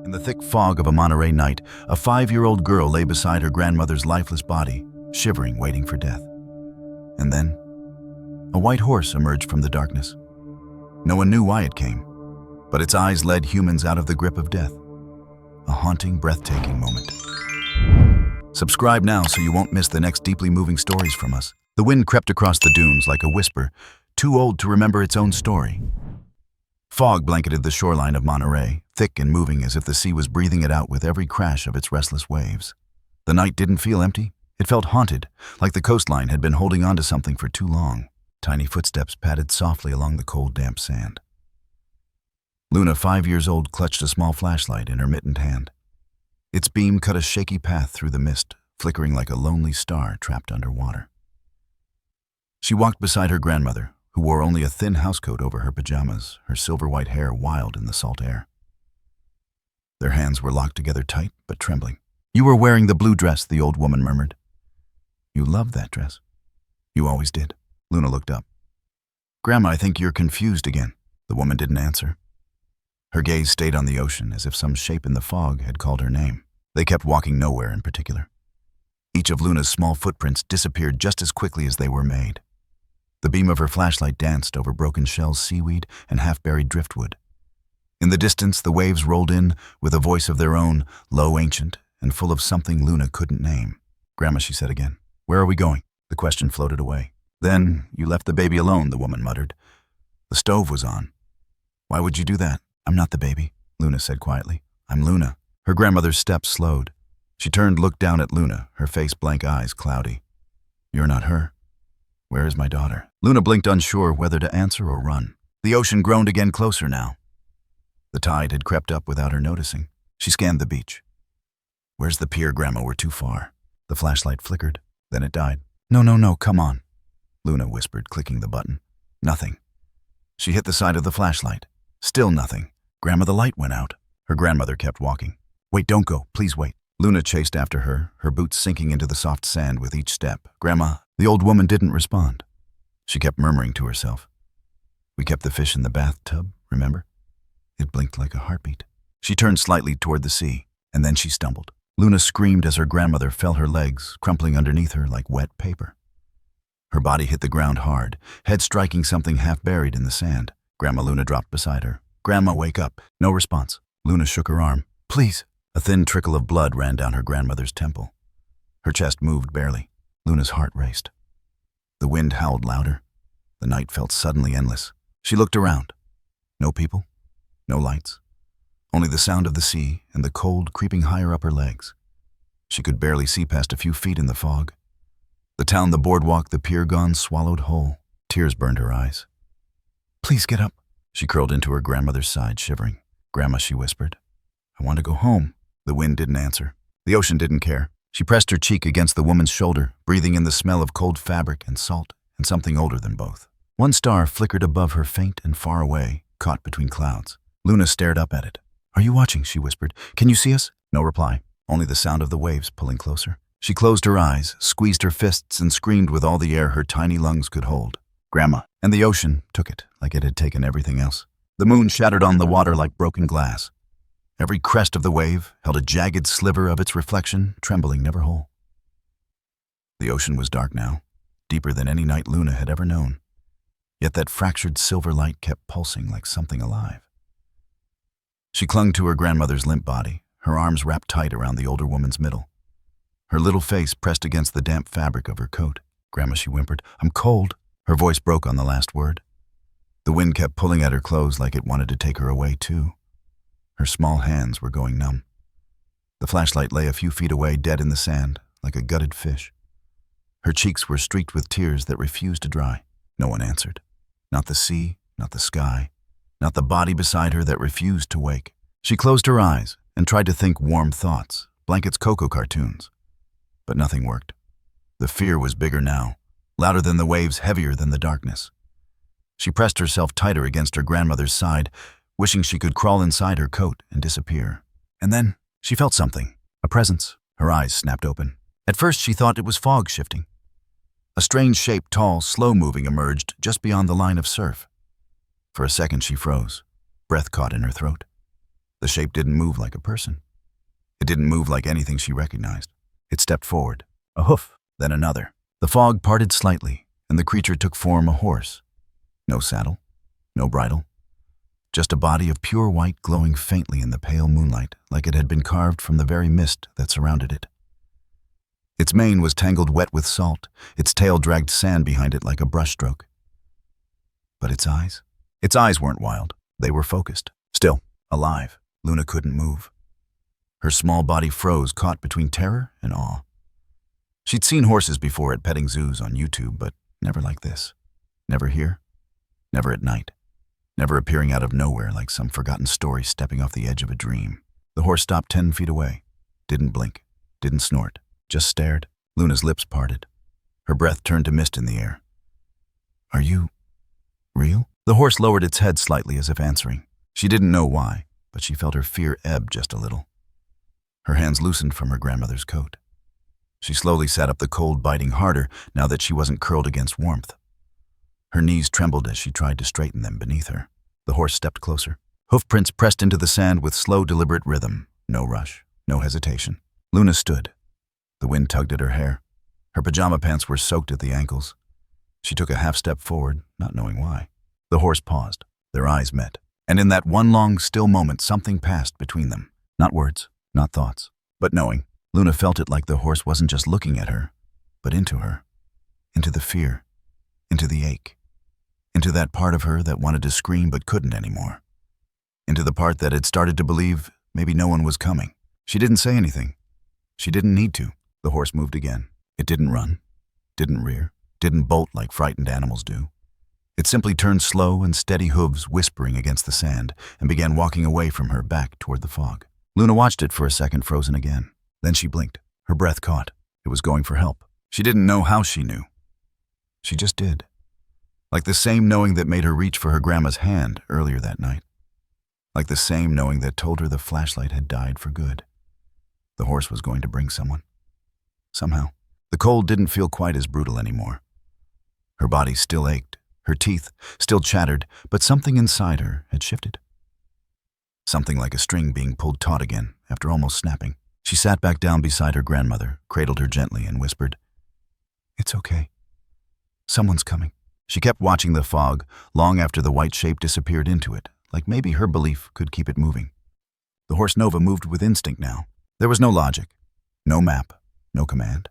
In the thick fog of a Monterey night, a 5-year-old girl lay beside her grandmother's lifeless body, shivering, waiting for death. And then, a white horse emerged from the darkness. No one knew why it came, but its eyes led humans out of the grip of death. A haunting, breathtaking moment. Subscribe now so you won't miss the next deeply moving stories from us. The wind crept across the dunes like a whisper, too old to remember its own story. Fog blanketed the shoreline of Monterey, thick and moving as if the sea was breathing it out with every crash of its restless waves. The night didn't feel empty. It felt haunted, like the coastline had been holding on to something for too long. Tiny footsteps padded softly along the cold, damp sand. Luna, 5 years old, clutched a small flashlight in her mittened hand. Its beam cut a shaky path through the mist, flickering like a lonely star trapped underwater. She walked beside her grandmother, who wore only a thin housecoat over her pajamas, her silver-white hair wild in the salt air. Their hands were locked together tight, but trembling. "You were wearing the blue dress," the old woman murmured. "You loved that dress. You always did." Luna looked up. "Grandma, I think you're confused again." The woman didn't answer. Her gaze stayed on the ocean, as if some shape in the fog had called her name. They kept walking nowhere in particular. Each of Luna's small footprints disappeared just as quickly as they were made. The beam of her flashlight danced over broken shells, seaweed, and half-buried driftwood. In the distance, the waves rolled in with a voice of their own, low, ancient, and full of something Luna couldn't name. "Grandma," she said again, "where are we going?" The question floated away. "Then you left the baby alone," the woman muttered. "The stove was on." "Why would you do that?" "I'm not the baby," Luna said quietly. "I'm Luna." Her grandmother's steps slowed. She turned, looked down at Luna, her face blank, eyes cloudy. "You're not her. Where is my daughter?" Luna blinked, unsure whether to answer or run. The ocean groaned again, closer now. The tide had crept up without her noticing. She scanned the beach. "Where's the pier, Grandma? We're too far." The flashlight flickered, then it died. No, come on," Luna whispered, clicking the button. Nothing. She hit the side of the flashlight. Still nothing. "Grandma, the light went out." Her grandmother kept walking. "Wait, don't go. Please wait." Luna chased after her, her boots sinking into the soft sand with each step. "Grandma." The old woman didn't respond. She kept murmuring to herself. "We kept the fish in the bathtub, remember?" It blinked like a heartbeat. She turned slightly toward the sea, and then she stumbled. Luna screamed as her grandmother fell, her legs crumpling underneath her like wet paper. Her body hit the ground hard, head striking something half buried in the sand. Grandma Luna dropped beside her. "Grandma, wake up." No response. Luna shook her arm. "Please." A thin trickle of blood ran down her grandmother's temple. Her chest moved barely. Luna's heart raced. The wind howled louder. The night felt suddenly endless. She looked around. No people, no lights, only the sound of the sea and the cold creeping higher up her legs. She could barely see past a few feet in the fog. The town, the boardwalk, the pier gone, swallowed whole. Tears burned her eyes. "Please get up." She curled into her grandmother's side, shivering. "Grandma," she whispered, "I want to go home." The wind didn't answer. The ocean didn't care. She pressed her cheek against the woman's shoulder, breathing in the smell of cold fabric and salt, and something older than both. One star flickered above her, faint and far away, caught between clouds. Luna stared up at it. "Are you watching?" she whispered. "Can you see us?" No reply, only the sound of the waves pulling closer. She closed her eyes, squeezed her fists, and screamed with all the air her tiny lungs could hold. "Grandma." And the ocean took it like it had taken everything else. The moon shattered on the water like broken glass. Every crest of the wave held a jagged sliver of its reflection, trembling, never whole. The ocean was dark now, deeper than any night Luna had ever known. Yet that fractured silver light kept pulsing like something alive. She clung to her grandmother's limp body, her arms wrapped tight around the older woman's middle. Her little face pressed against the damp fabric of her coat. "Grandma," she whimpered, "I'm cold." Her voice broke on the last word. The wind kept pulling at her clothes like it wanted to take her away too. Her small hands were going numb. The flashlight lay a few feet away, dead in the sand, like a gutted fish. Her cheeks were streaked with tears that refused to dry. No one answered. Not the sea, not the sky, not the body beside her that refused to wake. She closed her eyes and tried to think warm thoughts, Blankett's Coco cartoons. But nothing worked. The fear was bigger now, louder than the waves, heavier than the darkness. She pressed herself tighter against her grandmother's side, wishing she could crawl inside her coat and disappear. And then she felt something, a presence. Her eyes snapped open. At first she thought it was fog shifting. A strange shape, tall, slow-moving, emerged just beyond the line of surf. For a second she froze, breath caught in her throat. The shape didn't move like a person. It didn't move like anything she recognized. It stepped forward, a hoof, then another. The fog parted slightly, and the creature took form a horse. No saddle, no bridle. Just a body of pure white glowing faintly in the pale moonlight, like it had been carved from the very mist that surrounded it. Its mane was tangled wet with salt, its tail dragged sand behind it like a brushstroke. But its eyes weren't wild. They were focused, still, alive. Luna couldn't move. Her small body froze, caught between terror and awe. She'd seen horses before at petting zoos on YouTube, but never like this. Never here, never at night. Never appearing out of nowhere like some forgotten story stepping off the edge of a dream. The horse stopped 10 feet away. Didn't blink. Didn't snort. Just stared. Luna's lips parted. Her breath turned to mist in the air. "Are you real?" The horse lowered its head slightly as if answering. She didn't know why, but she felt her fear ebb just a little. Her hands loosened from her grandmother's coat. She slowly sat up, the cold biting harder now that she wasn't curled against warmth. Her knees trembled as she tried to straighten them beneath her. The horse stepped closer. Hoofprints pressed into the sand with slow, deliberate rhythm. No rush, no hesitation. Luna stood. The wind tugged at her hair. Her pajama pants were soaked at the ankles. She took a half step forward, not knowing why. The horse paused. Their eyes met. And in that one long, still moment, something passed between them. Not words, not thoughts, but knowing. Luna felt it, like the horse wasn't just looking at her, but into her. Into the fear. Into the ache. Into that part of her that wanted to scream but couldn't anymore. Into the part that had started to believe maybe no one was coming. She didn't say anything. She didn't need to. The horse moved again. It didn't run, didn't rear, didn't bolt like frightened animals do. It simply turned slow and steady, hooves whispering against the sand, and began walking away from her, back toward the fog. Luna watched it for a second, frozen again. Then she blinked. Her breath caught. It was going for help. She didn't know how she knew. She just did. Like the same knowing that made her reach for her grandma's hand earlier that night. Like the same knowing that told her the flashlight had died for good. The horse was going to bring someone. Somehow. The cold didn't feel quite as brutal anymore. Her body still ached. Her teeth still chattered, but something inside her had shifted. Something like a string being pulled taut again after almost snapping. She sat back down beside her grandmother, cradled her gently, and whispered, "It's okay. Someone's coming." She kept watching the fog long after the white shape disappeared into it, like maybe her belief could keep it moving. The horse Nova moved with instinct now. There was no logic, no map, no command.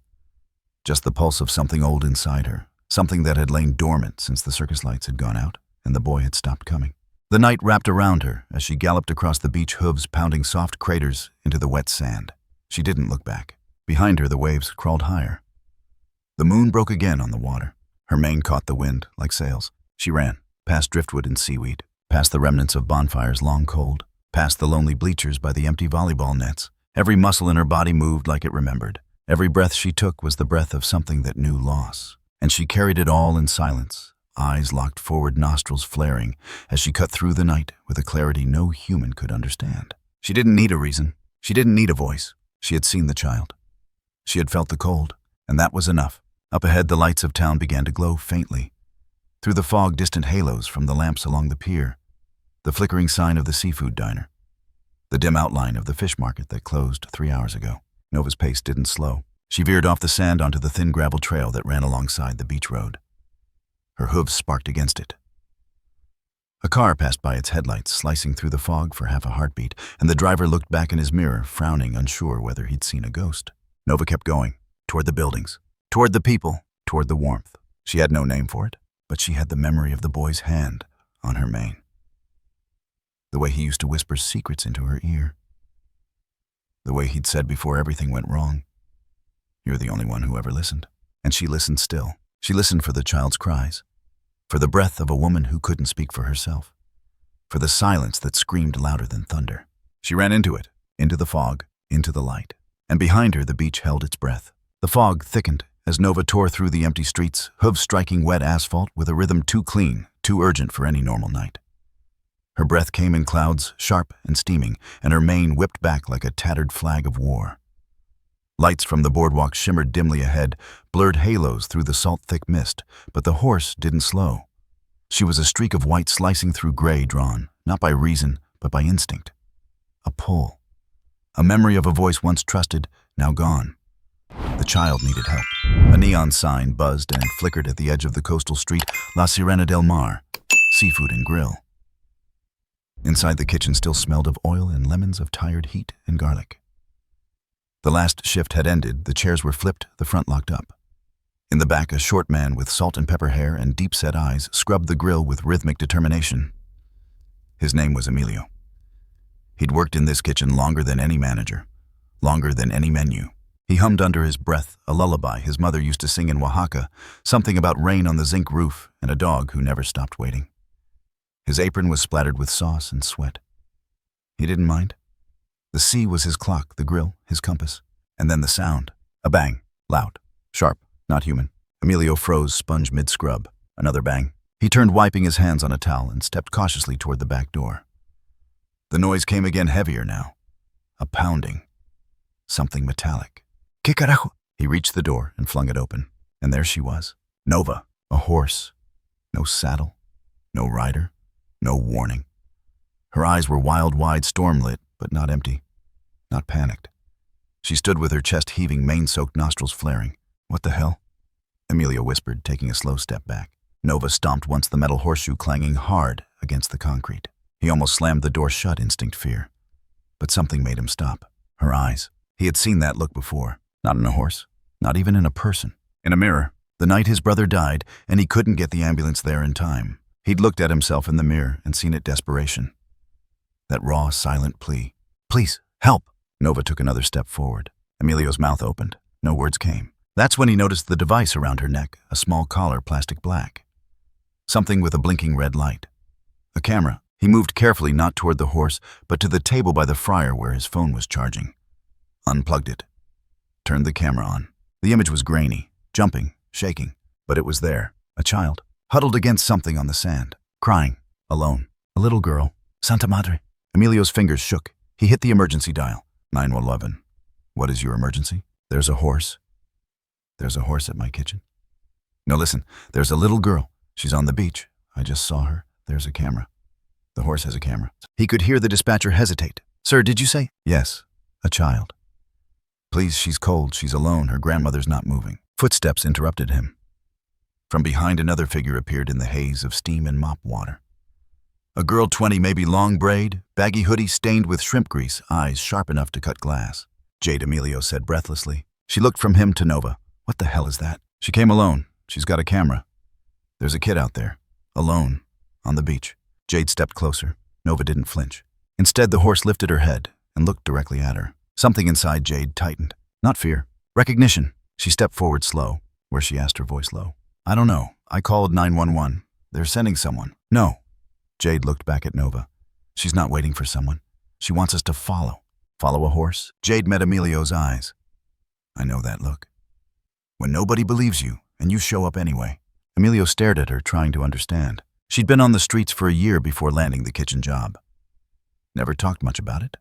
Just the pulse of something old inside her, something that had lain dormant since the circus lights had gone out and the boy had stopped coming. The night wrapped around her as she galloped across the beach, hooves pounding soft craters into the wet sand. She didn't look back. Behind her, the waves crawled higher. The moon broke again on the water. Her mane caught the wind like sails. She ran, past driftwood and seaweed, past the remnants of bonfires long cold, past the lonely bleachers by the empty volleyball nets. Every muscle in her body moved like it remembered. Every breath she took was the breath of something that knew loss. And she carried it all in silence, eyes locked forward, nostrils flaring, as she cut through the night with a clarity no human could understand. She didn't need a reason. She didn't need a voice. She had seen the child. She had felt the cold, and that was enough. Up ahead, the lights of town began to glow faintly. Through the fog, distant halos from the lamps along the pier, the flickering sign of the seafood diner, the dim outline of the fish market that closed 3 hours ago. Nova's pace didn't slow. She veered off the sand onto the thin gravel trail that ran alongside the beach road. Her hooves sparked against it. A car passed by its headlights, slicing through the fog for half a heartbeat, and the driver looked back in his mirror, frowning, unsure whether he'd seen a ghost. Nova kept going, toward the buildings, toward the people, toward the warmth. She had no name for it, but she had the memory of the boy's hand on her mane. The way he used to whisper secrets into her ear. The way he'd said before everything went wrong, "You're the only one who ever listened." And she listened still. She listened for the child's cries, for the breath of a woman who couldn't speak for herself, for the silence that screamed louder than thunder. She ran into it, into the fog, into the light. And behind her, the beach held its breath. The fog thickened as Nova tore through the empty streets, hooves striking wet asphalt with a rhythm too clean, too urgent for any normal night. Her breath came in clouds, sharp and steaming, and her mane whipped back like a tattered flag of war. Lights from the boardwalk shimmered dimly ahead, blurred halos through the salt-thick mist, but the horse didn't slow. She was a streak of white slicing through gray, drawn, not by reason, but by instinct. A hole. A memory of a voice once trusted, now gone. The child needed help. A neon sign buzzed and flickered at the edge of the coastal street La Sirena del Mar, seafood and grill. Inside the kitchen still smelled of oil and lemons of tired heat and garlic. The last shift had ended, the chairs were flipped, the front locked up. In the back, a short man with salt and pepper hair and deep-set eyes scrubbed the grill with rhythmic determination. His name was Emilio. He'd worked in this kitchen longer than any manager, longer than any menu. He hummed under his breath a lullaby his mother used to sing in Oaxaca, something about rain on the zinc roof and a dog who never stopped waiting. His apron was splattered with sauce and sweat. He didn't mind. The sea was his clock, the grill, his compass. And then the sound. A bang. Loud. Sharp. Not human. Emilio froze, sponge mid-scrub. Another bang. He turned, wiping his hands on a towel, and stepped cautiously toward the back door. The noise came again, heavier now. A pounding. Something metallic. ¿Qué carajo? He reached the door and flung it open. And there she was. Nova. A horse. No saddle. No rider. No warning. Her eyes were wild-wide, storm-lit, but not empty. Not panicked. She stood with her chest heaving, mane-soaked nostrils flaring. What the hell? Emilio whispered, taking a slow step back. Nova stomped once, the metal horseshoe clanging hard against the concrete. He almost slammed the door shut, instinct fear. But something made him stop. Her eyes. He had seen that look before. Not in a horse. Not even in a person. In a mirror. The night his brother died, and he couldn't get the ambulance there in time. He'd looked at himself in the mirror and seen it desperation. That raw, silent plea. Please, help! Nova took another step forward. Emilio's mouth opened. No words came. That's when he noticed the device around her neck, a small collar, plastic black. Something with a blinking red light. A camera. He moved carefully, not toward the horse, but to the table by the fryer where his phone was charging. Unplugged it. Turned the camera on. The image was grainy, jumping, shaking, but it was there. A child, huddled against something on the sand, crying, alone. A little girl. Santa Madre. Emilio's fingers shook. He hit the emergency dial. 911. What is your emergency? There's a horse. There's a horse at my kitchen. No, listen. There's a little girl. She's on the beach. I just saw her. There's a camera. The horse has a camera. He could hear the dispatcher hesitate. Sir, did you say? Yes, a child. Please, she's cold. She's alone. Her grandmother's not moving. Footsteps interrupted him. From behind, another figure appeared in the haze of steam and mop water. A girl 20, maybe, long braid, baggy hoodie stained with shrimp grease, eyes sharp enough to cut glass. Jade, Emilio said breathlessly. She looked from him to Nova. What the hell is that? She came alone. She's got a camera. There's a kid out there. Alone. On the beach. Jade stepped closer. Nova didn't flinch. Instead, the horse lifted her head and looked directly at her. Something inside Jade tightened. Not fear. Recognition. She stepped forward slow, where she asked, her voice low. I don't know. I called 911. They're sending someone. No. Jade looked back at Nova. She's not waiting for someone. She wants us to follow. Follow a horse? Jade met Emilio's eyes. I know that look. When nobody believes you, and you show up anyway. Emilio stared at her, trying to understand. She'd been on the streets for a year before landing the kitchen job. Never talked much about it.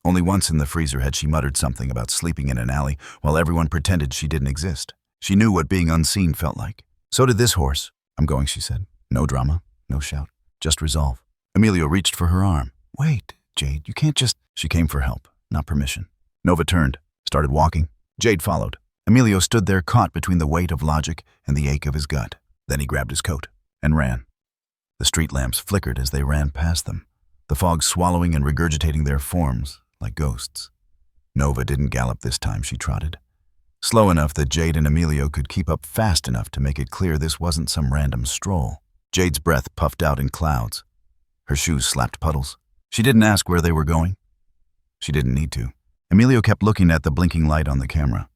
Only once in the freezer had she muttered something about sleeping in an alley while everyone pretended she didn't exist. She knew what being unseen felt like. So did this horse. I'm going, she said. No drama, no shout, just resolve. Emilio reached for her arm. Wait, Jade, you can't just... She came for help, not permission. Nova turned, started walking. Jade followed. Emilio stood there, caught between the weight of logic and the ache of his gut. Then he grabbed his coat and ran. The street lamps flickered as they ran past them, the fog swallowing and regurgitating their forms like ghosts. Nova didn't gallop this time, she trotted. Slow enough that Jade and Emilio could keep up, fast enough to make it clear this wasn't some random stroll. Jade's breath puffed out in clouds. Her shoes slapped puddles. She didn't ask where they were going. She didn't need to. Emilio kept looking at the blinking light on the camera.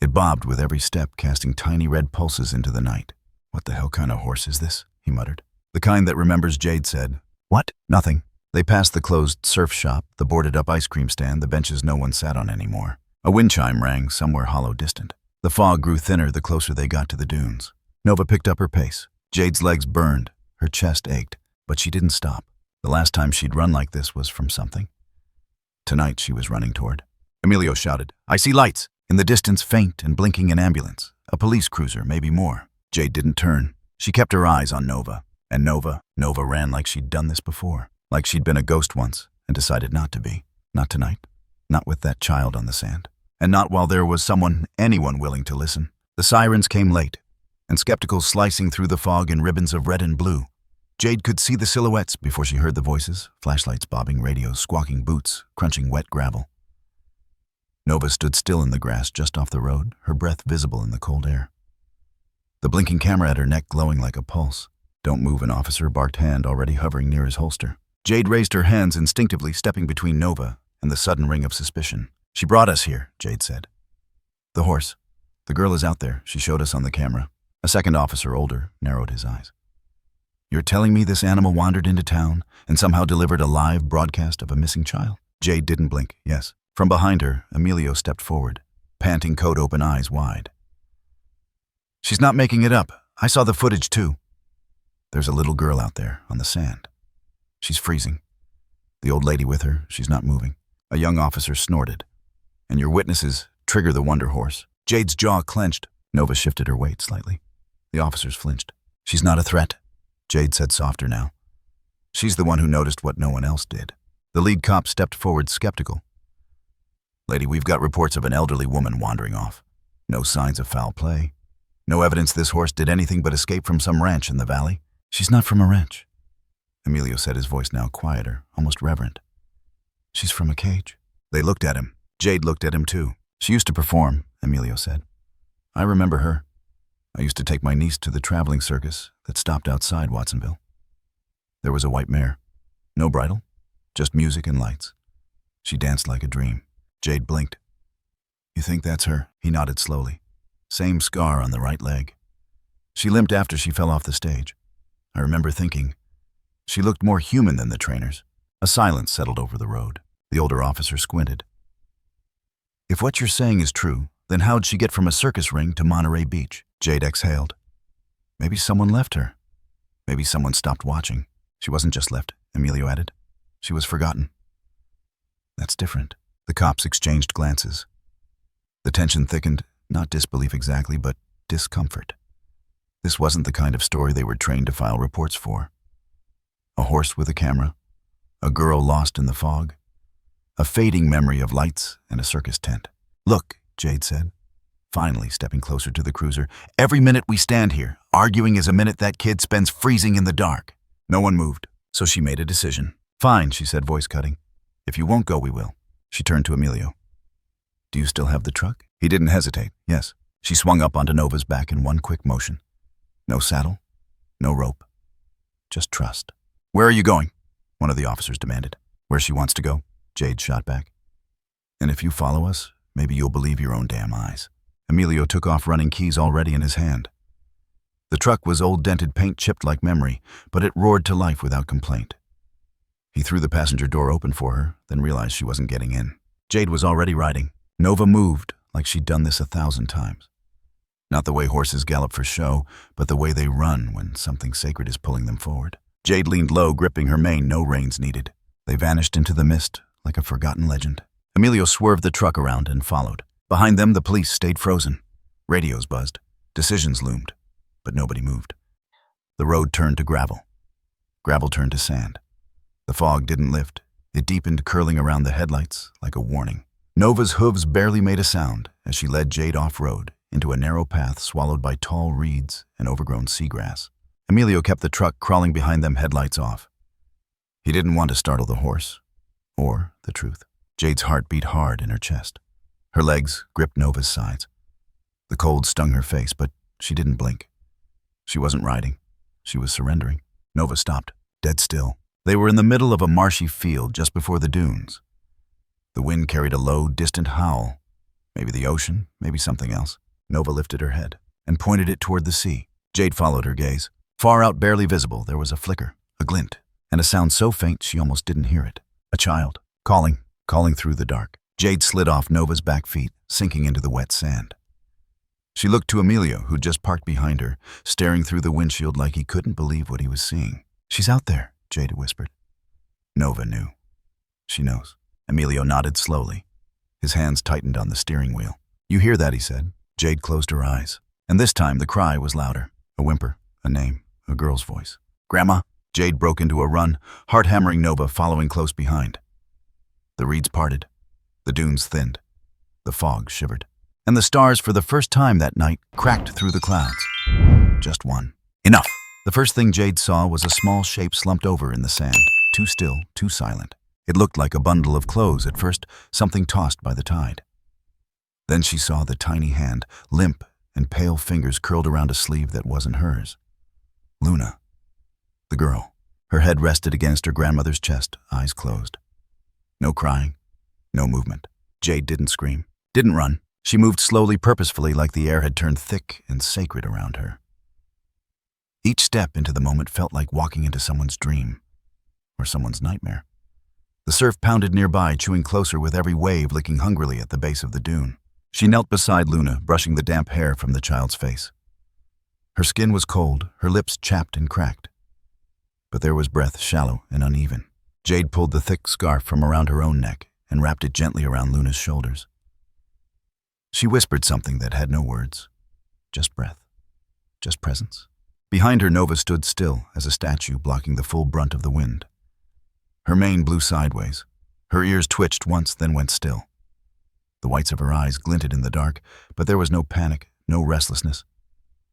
It bobbed with every step, casting tiny red pulses into the night. What the hell kind of horse is this? He muttered. The kind that remembers, Jade said. What? Nothing. They passed the closed surf shop, the boarded-up ice cream stand, the benches no one sat on anymore. A wind chime rang somewhere hollow distant. The fog grew thinner the closer they got to the dunes. Nova picked up her pace. Jade's legs burned. Her chest ached. But she didn't stop. The last time she'd run like this was from something. Tonight she was running toward. Emilio shouted, I see lights. In the distance, faint and blinking, an ambulance. A police cruiser, maybe more. Jade didn't turn. She kept her eyes on Nova. And Nova ran like she'd done this before. Like she'd been a ghost once and decided not to be. Not tonight. Not with that child on the sand. And not while there was anyone willing to listen. The sirens came late, and skeptical slicing through the fog in ribbons of red and blue. Jade could see the silhouettes before she heard the voices, flashlights bobbing, radios squawking, boots crunching wet gravel. Nova stood still in the grass just off the road, her breath visible in the cold air. The blinking camera at her neck glowing like a pulse. "Don't move," an officer barked, hand already hovering near his holster. Jade raised her hands instinctively, stepping between Nova and the sudden ring of suspicion. "She brought us here," Jade said. "The horse. The girl is out there. She showed us on the camera." A second officer, older, narrowed his eyes. "You're telling me this animal wandered into town and somehow delivered a live broadcast of a missing child?" Jade didn't blink. "Yes." From behind her, Emilio stepped forward, panting, coat open, eyes wide. "She's not making it up. I saw the footage too. There's a little girl out there on the sand. She's freezing. The old lady with her, she's not moving." A young officer snorted. "And your witnesses trigger the Wonder Horse." Jade's jaw clenched. Nova shifted her weight slightly. The officers flinched. "She's not a threat," Jade said softer now. "She's the one who noticed what no one else did." The lead cop stepped forward, skeptical. "Lady, we've got reports of an elderly woman wandering off. No signs of foul play. No evidence this horse did anything but escape from some ranch in the valley." "She's not from a ranch," Emilio said, his voice now quieter, almost reverent. "She's from a cage." They looked at him. Jade looked at him too. "She used to perform," Emilio said. "I remember her. I used to take my niece to the traveling circus that stopped outside Watsonville. There was a white mare. No bridle, just music and lights. She danced like a dream." Jade blinked. "You think that's her?" He nodded slowly. "Same scar on the right leg. She limped after she fell off the stage. I remember thinking, she looked more human than the trainers." A silence settled over the road. The older officer squinted. "If what you're saying is true, then how'd she get from a circus ring to Monterey Beach?" Jade exhaled. "Maybe someone left her. Maybe someone stopped watching." "She wasn't just left," Emilio added. "She was forgotten." "That's different." The cops exchanged glances. The tension thickened, not disbelief exactly, but discomfort. This wasn't the kind of story they were trained to file reports for. A horse with a camera, a girl lost in the fog, a fading memory of lights and a circus tent. "Look," Jade said, finally stepping closer to the cruiser, "every minute we stand here, arguing is a minute that kid spends freezing in the dark." No one moved, so she made a decision. "Fine," she said, voice cutting. "If you won't go, we will." She turned to Emilio. "Do you still have the truck?" He didn't hesitate. "Yes." She swung up onto Nova's back in one quick motion. No saddle, no rope, just trust. "Where are you going?" one of the officers demanded. "Where she wants to go," Jade shot back. "And if you follow us, maybe you'll believe your own damn eyes." Emilio took off, running, keys already in his hand. The truck was old, dented paint, chipped like memory, but it roared to life without complaint. He threw the passenger door open for her, then realized she wasn't getting in. Jade was already riding. Nova moved like she'd done this 1,000 times. Not the way horses gallop for show, but the way they run when something sacred is pulling them forward. Jade leaned low, gripping her mane, no reins needed. They vanished into the mist like a forgotten legend. Emilio swerved the truck around and followed. Behind them, the police stayed frozen. Radios buzzed. Decisions loomed, but nobody moved. The road turned to gravel. Gravel turned to sand. The fog didn't lift. It deepened, curling around the headlights like a warning. Nova's hooves barely made a sound as she led Jade off-road into a narrow path swallowed by tall reeds and overgrown seagrass. Emilio kept the truck crawling behind them, headlights off. He didn't want to startle the horse, or the truth. Jade's heart beat hard in her chest. Her legs gripped Nova's sides. The cold stung her face, but she didn't blink. She wasn't riding. She was surrendering. Nova stopped, dead still. They were in the middle of a marshy field just before the dunes. The wind carried a low, distant howl. Maybe the ocean, maybe something else. Nova lifted her head and pointed it toward the sea. Jade followed her gaze. Far out, barely visible, there was a flicker, a glint, and a sound so faint she almost didn't hear it. A child, calling through the dark. Jade slid off Nova's back feet, sinking into the wet sand. She looked to Emilio, who'd just parked behind her, staring through the windshield like he couldn't believe what he was seeing. "She's out there," Jade whispered. Nova knew. "She knows." Emilio nodded slowly. His hands tightened on the steering wheel. "You hear that?" he said. Jade closed her eyes. And this time the cry was louder. A whimper, a name, a girl's voice. "Grandma!" Jade broke into a run, heart hammering, Nova following close behind. The reeds parted. The dunes thinned. The fog shivered. And the stars, for the first time that night, cracked through the clouds. Just one. Enough! The first thing Jade saw was a small shape slumped over in the sand, too still, too silent. It looked like a bundle of clothes at first, something tossed by the tide. Then she saw the tiny hand, limp and pale fingers curled around a sleeve that wasn't hers. Luna. The girl. Her head rested against her grandmother's chest, eyes closed. No crying, no movement. Jade didn't scream, didn't run. She moved slowly, purposefully, like the air had turned thick and sacred around her. Each step into the moment felt like walking into someone's dream, or someone's nightmare. The surf pounded nearby, chewing closer with every wave, licking hungrily at the base of the dune. She knelt beside Luna, brushing the damp hair from the child's face. Her skin was cold, her lips chapped and cracked. But there was breath, shallow and uneven. Jade pulled the thick scarf from around her own neck and wrapped it gently around Luna's shoulders. She whispered something that had no words. Just breath. Just presence. Behind her, Nova stood still as a statue, blocking the full brunt of the wind. Her mane blew sideways. Her ears twitched once, then went still. The whites of her eyes glinted in the dark, but there was no panic, no restlessness.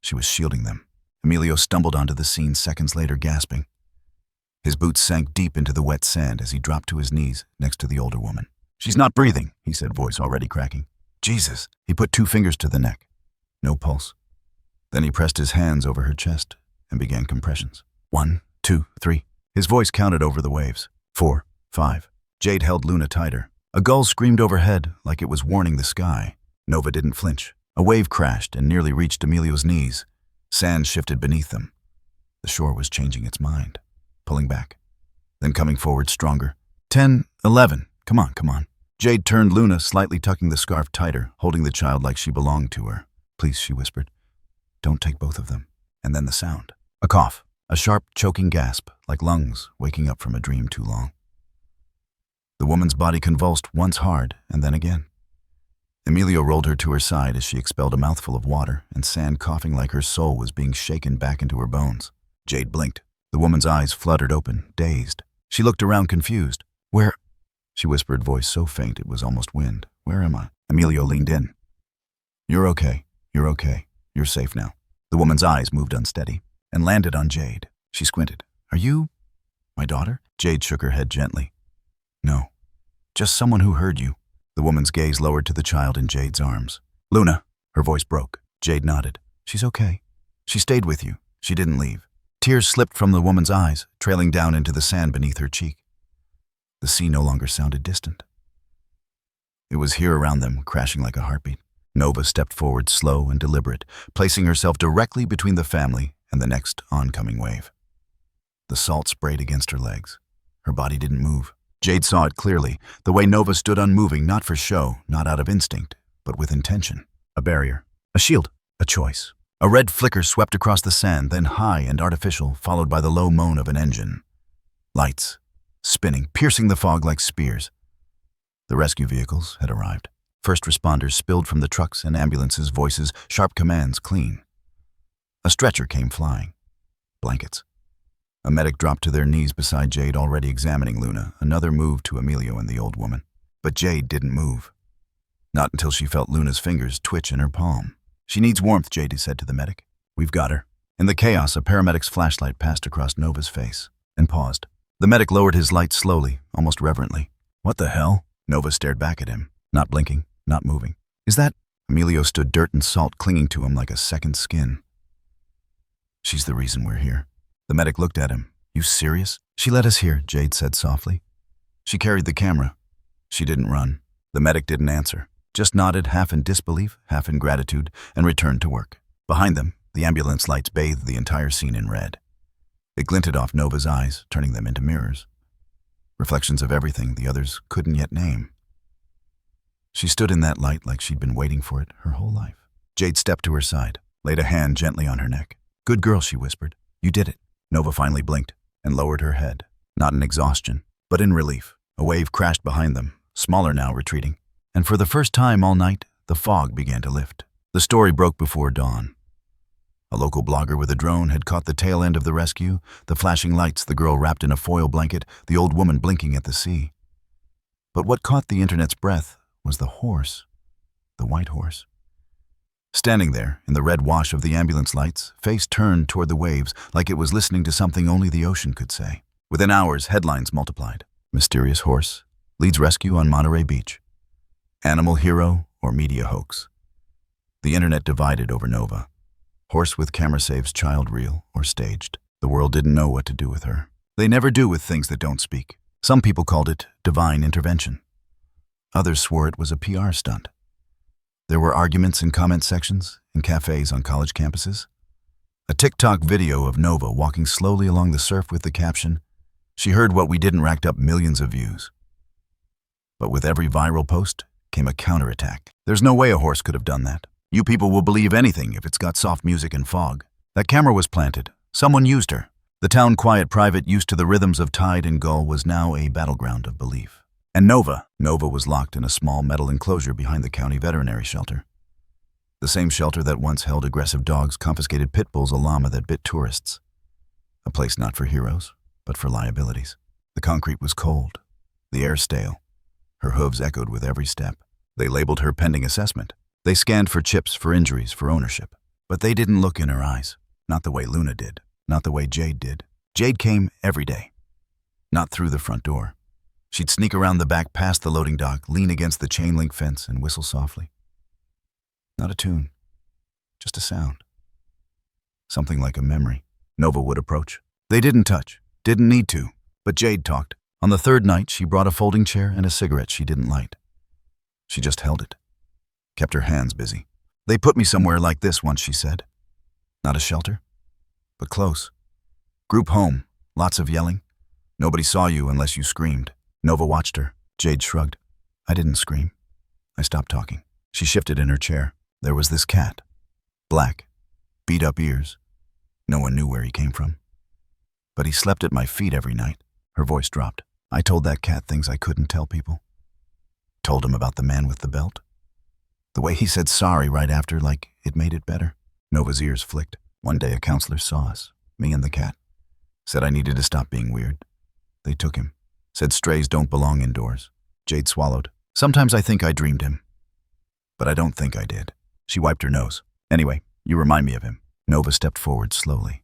She was shielding them. Emilio stumbled onto the scene seconds later, gasping. His boots sank deep into the wet sand as he dropped to his knees next to the older woman. "She's not breathing," he said, voice already cracking. "Jesus." He put 2 fingers to the neck. No pulse. Then he pressed his hands over her chest and began compressions. 1, 2, 3. His voice counted over the waves. 4, 5. Jade held Luna tighter. A gull screamed overhead like it was warning the sky. Nova didn't flinch. A wave crashed and nearly reached Emilio's knees. Sand shifted beneath them. The shore was changing its mind, pulling back, then coming forward stronger. 10, 11. Come on, come on. Jade turned Luna, slightly tucking the scarf tighter, holding the child like she belonged to her. "Please," she whispered. "Don't take both of them." And then the sound. A cough. A sharp, choking gasp, like lungs waking up from a dream too long. The woman's body convulsed once hard, and then again. Emilio rolled her to her side as she expelled a mouthful of water and sand, coughing like her soul was being shaken back into her bones. Jade blinked. The woman's eyes fluttered open, dazed. She looked around, confused. "Where?" she whispered, voice so faint it was almost wind. "Where am I?" Emilio leaned in. "You're okay. You're okay. You're safe now." The woman's eyes moved unsteady and landed on Jade. She squinted. "Are you my daughter?" Jade shook her head gently. "No. Just someone who heard you." The woman's gaze lowered to the child in Jade's arms. "Luna." Her voice broke. Jade nodded. "She's okay. She stayed with you. She didn't leave." Tears slipped from the woman's eyes, trailing down into the sand beneath her cheek. The sea no longer sounded distant. It was here around them, crashing like a heartbeat. Nova stepped forward, slow and deliberate, placing herself directly between the family and the next oncoming wave. The salt sprayed against her legs. Her body didn't move. Jade saw it clearly, the way Nova stood unmoving, not for show, not out of instinct, but with intention. A barrier, a shield, a choice. A red flicker swept across the sand, then high and artificial, followed by the low moan of an engine. Lights, spinning, piercing the fog like spears. The rescue vehicles had arrived. First responders spilled from the trucks and ambulances, voices, sharp commands, clean. A stretcher came flying. Blankets. A medic dropped to their knees beside Jade, already examining Luna. Another moved to Emilio and the old woman. But Jade didn't move. Not until she felt Luna's fingers twitch in her palm. "She needs warmth," Jade said to the medic. "We've got her." In the chaos, a paramedic's flashlight passed across Nova's face and paused. The medic lowered his light slowly, almost reverently. "What the hell?" Nova stared back at him, not blinking, not moving. "Is that—" Emilio stood, dirt and salt clinging to him like a second skin. "She's the reason we're here." The medic looked at him. "You serious?" "She let us here," Jade said softly. "She carried the camera. She didn't run." The medic didn't answer, just nodded, half in disbelief, half in gratitude, and returned to work. Behind them, the ambulance lights bathed the entire scene in red. It glinted off Nova's eyes, turning them into mirrors. Reflections of everything the others couldn't yet name. She stood in that light like she'd been waiting for it her whole life. Jade stepped to her side, laid a hand gently on her neck. "Good girl," she whispered. "You did it." Nova finally blinked and lowered her head, not in exhaustion, but in relief. A wave crashed behind them, smaller now, retreating. And for the first time all night, the fog began to lift. The story broke before dawn. A local blogger with a drone had caught the tail end of the rescue, the flashing lights, the girl wrapped in a foil blanket, the old woman blinking at the sea. But what caught the internet's breath was the horse, the white horse. Standing there in the red wash of the ambulance lights, face turned toward the waves like it was listening to something only the ocean could say. Within hours, headlines multiplied. Mysterious horse leads rescue on Monterey Beach. Animal hero or media hoax. The internet divided over Nova. Horse with camera saves child real or staged. The world didn't know what to do with her. They never do with things that don't speak. Some people called it divine intervention. Others swore it was a PR stunt. There were arguments in comment sections, in cafes on college campuses. A TikTok video of Nova walking slowly along the surf with the caption, "She heard what we didn't," racked up millions of views. But with every viral post came a counterattack. There's no way a horse could have done that. You people will believe anything if it's got soft music and fog. That camera was planted. Someone used her. The town quiet private used to the rhythms of tide and gull was now a battleground of belief. And Nova was locked in a small metal enclosure behind the county veterinary shelter. The same shelter that once held aggressive dogs, confiscated pit bulls, a llama that bit tourists. A place not for heroes, but for liabilities. The concrete was cold, the air stale. Her hooves echoed with every step. They labeled her pending assessment. They scanned for chips, for injuries, for ownership. But they didn't look in her eyes. Not the way Luna did. Not the way Jade did. Jade came every day. Not through the front door. She'd sneak around the back past the loading dock, lean against the chain-link fence, and whistle softly. Not a tune. Just a sound. Something like a memory. Nova would approach. They didn't touch. Didn't need to. But Jade talked. On the third night, she brought a folding chair and a cigarette she didn't light. She just held it. Kept her hands busy. "They put me somewhere like this once," she said. Not a shelter, but close. Group home, lots of yelling. Nobody saw you unless you screamed. Nova watched her. Jade shrugged. "I didn't scream. I stopped talking." She shifted in her chair. There was this cat. Black. Beat up ears. No one knew where he came from. But he slept at my feet every night. Her voice dropped. "I told that cat things I couldn't tell people. Told him about the man with the belt. The way he said sorry right after, like it made it better." Nova's ears flicked. "One day a counselor saw us, me and the cat. Said I needed to stop being weird. They took him. Said strays don't belong indoors." Jade swallowed. "Sometimes I think I dreamed him. But I don't think I did." She wiped her nose. "Anyway, you remind me of him." Nova stepped forward slowly.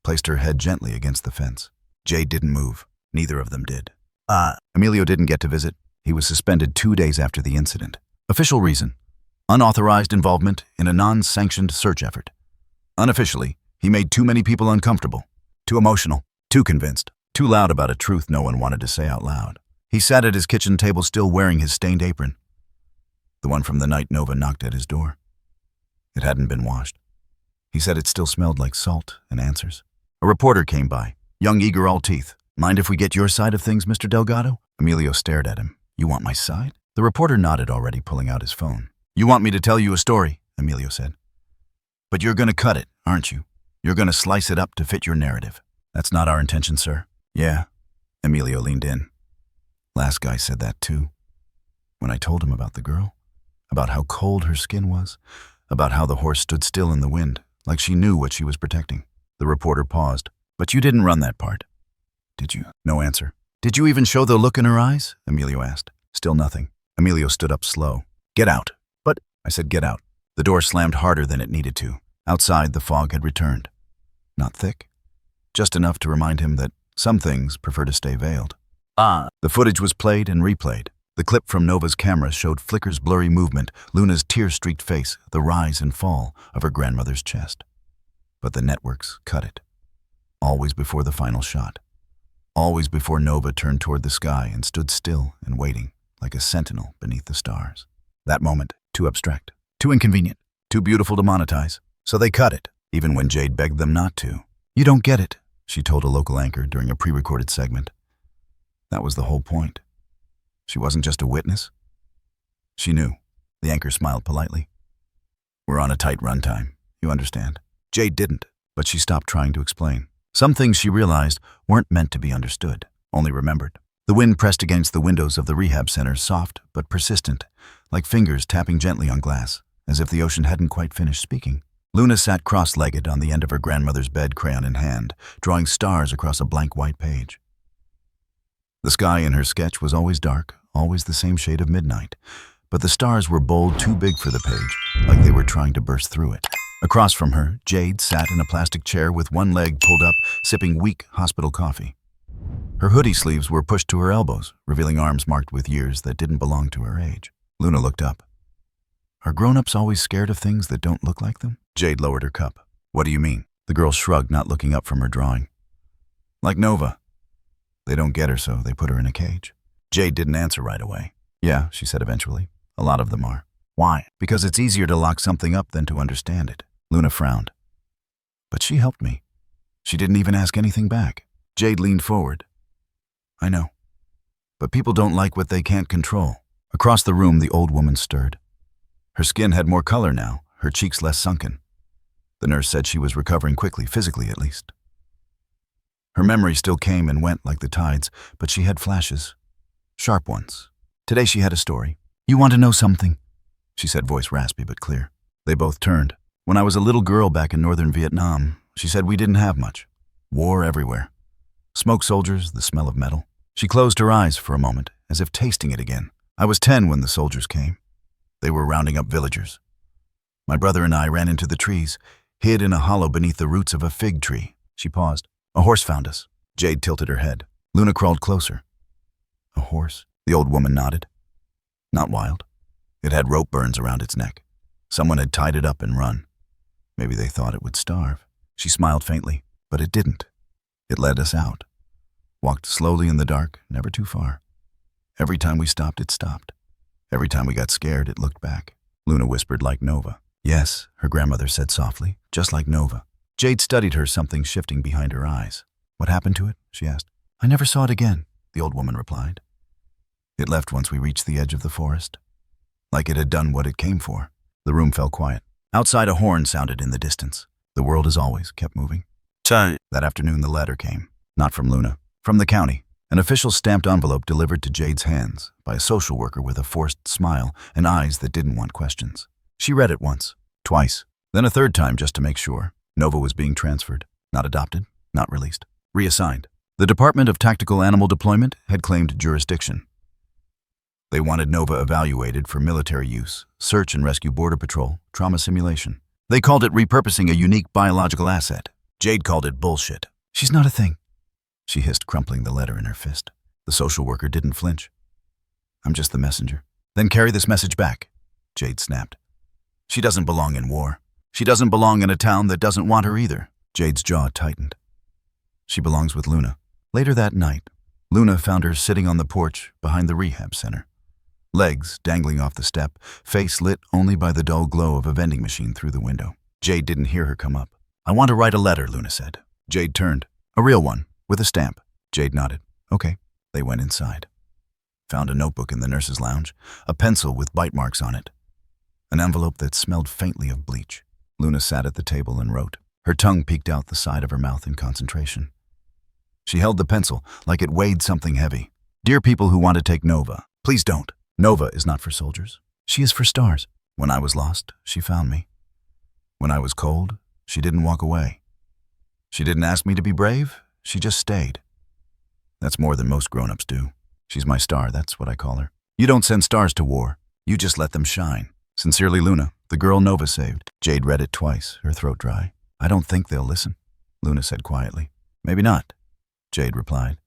Placed her head gently against the fence. Jade didn't move. Neither of them did. Emilio didn't get to visit. He was suspended 2 days after the incident. Official reason: unauthorized involvement in a non-sanctioned search effort. Unofficially, he made too many people uncomfortable, too emotional, too convinced, too loud about a truth no one wanted to say out loud. He sat at his kitchen table still wearing his stained apron, the one from the night Nova knocked at his door. It hadn't been washed. He said it still smelled like salt and answers. A reporter came by, young, eager, all teeth. "Mind if we get your side of things, Mr. Delgado?" Emilio stared at him. "You want my side?" The reporter nodded, already pulling out his phone. "You want me to tell you a story," Emilio said. "But you're going to cut it, aren't you? You're going to slice it up to fit your narrative." "That's not our intention, sir." "Yeah." Emilio leaned in. "Last guy said that too. When I told him about the girl, about how cold her skin was, about how the horse stood still in the wind, like she knew what she was protecting." The reporter paused. "But you didn't run that part, did you?" No answer. "Did you even show the look in her eyes?" Emilio asked. Still nothing. Emilio stood up slow. "Get out." "But," I said, "get out." The door slammed harder than it needed to. Outside, the fog had returned. Not thick. Just enough to remind him that some things prefer to stay veiled. The footage was played and replayed. The clip from Nova's camera showed Flicker's blurry movement, Luna's tear-streaked face, the rise and fall of her grandmother's chest. But the networks cut it. Always before the final shot. Always before Nova turned toward the sky and stood still and waiting, like a sentinel beneath the stars. That moment, too abstract, too inconvenient, too beautiful to monetize. So they cut it, even when Jade begged them not to. "You don't get it," she told a local anchor during a pre-recorded segment. That was the whole point. She wasn't just a witness. She knew. The anchor smiled politely. "We're on a tight runtime, you understand." Jade didn't, but she stopped trying to explain. Some things she realized weren't meant to be understood, only remembered. The wind pressed against the windows of the rehab center, soft but persistent, like fingers tapping gently on glass, as if the ocean hadn't quite finished speaking. Luna sat cross-legged on the end of her grandmother's bed, crayon in hand, drawing stars across a blank white page. The sky in her sketch was always dark, always the same shade of midnight. But the stars were bold too big for the page, like they were trying to burst through it. Across from her, Jade sat in a plastic chair with one leg pulled up, sipping weak hospital coffee. Her hoodie sleeves were pushed to her elbows, revealing arms marked with years that didn't belong to her age. Luna looked up. Are grown-ups always scared of things that don't look like them? Jade lowered her cup. What do you mean? The girl shrugged, not looking up from her drawing. Like Nova. They don't get her, so they put her in a cage. Jade didn't answer right away. Yeah, she said eventually. A lot of them are. Why? Because it's easier to lock something up than to understand it. Luna frowned. But she helped me. She didn't even ask anything back. Jade leaned forward. I know. But people don't like what they can't control. Across the room, the old woman stirred. Her skin had more color now, her cheeks less sunken. The nurse said she was recovering quickly, physically at least. Her memory still came and went like the tides, but she had flashes. Sharp ones. Today she had a story. You want to know something? She said, voice raspy but clear. They both turned. When I was a little girl back in northern Vietnam, she said we didn't have much. War everywhere. Smoke soldiers, the smell of metal. She closed her eyes for a moment, as if tasting it again. I was 10 when the soldiers came. They were rounding up villagers. My brother and I ran into the trees, hid in a hollow beneath the roots of a fig tree. She paused. A horse found us. Jade tilted her head. Luna crawled closer. A horse? The old woman nodded. Not wild. It had rope burns around its neck. Someone had tied it up and run. Maybe they thought it would starve. She smiled faintly, but it didn't. It led us out. Walked slowly in the dark, never too far. Every time we stopped, it stopped. Every time we got scared, it looked back. Luna whispered like Nova. Yes, her grandmother said softly, just like Nova. Jade studied her, something shifting behind her eyes. What happened to it? She asked. I never saw it again, the old woman replied. It left once we reached the edge of the forest. Like it had done what it came for. The room fell quiet. Outside, a horn sounded in the distance. The world, as always, kept moving. That afternoon, the letter came. Not from Luna. From the county. An official stamped envelope delivered to Jade's hands by a social worker with a forced smile and eyes that didn't want questions. She read it once, twice, then a third time just to make sure. Nova was being transferred. Not adopted, not released. Reassigned. The Department of Tactical Animal Deployment had claimed jurisdiction. They wanted Nova evaluated for military use, search and rescue, border patrol, trauma simulation. They called it repurposing a unique biological asset. Jade called it bullshit. She's not a thing, she hissed, crumpling the letter in her fist. The social worker didn't flinch. I'm just the messenger. Then carry this message back, Jade snapped. She doesn't belong in war. She doesn't belong in a town that doesn't want her either. Jade's jaw tightened. She belongs with Luna. Later that night, Luna found her sitting on the porch behind the rehab center. Legs dangling off the step, face lit only by the dull glow of a vending machine through the window. Jade didn't hear her come up. I want to write a letter, Luna said. Jade turned. A real one, with a stamp. Jade nodded. Okay. They went inside. Found a notebook in the nurse's lounge, a pencil with bite marks on it. An envelope that smelled faintly of bleach. Luna sat at the table and wrote. Her tongue peeked out the side of her mouth in concentration. She held the pencil like it weighed something heavy. Dear people who want to take Nova, please don't. Nova is not for soldiers. She is for stars. When I was lost, she found me. When I was cold, she didn't walk away. She didn't ask me to be brave. She just stayed. That's more than most grown-ups do. She's my star, that's what I call her. You don't send stars to war. You just let them shine. Sincerely, Luna, the girl Nova saved. Jade read it twice, her throat dry. I don't think they'll listen, Luna said quietly. Maybe not, Jade replied.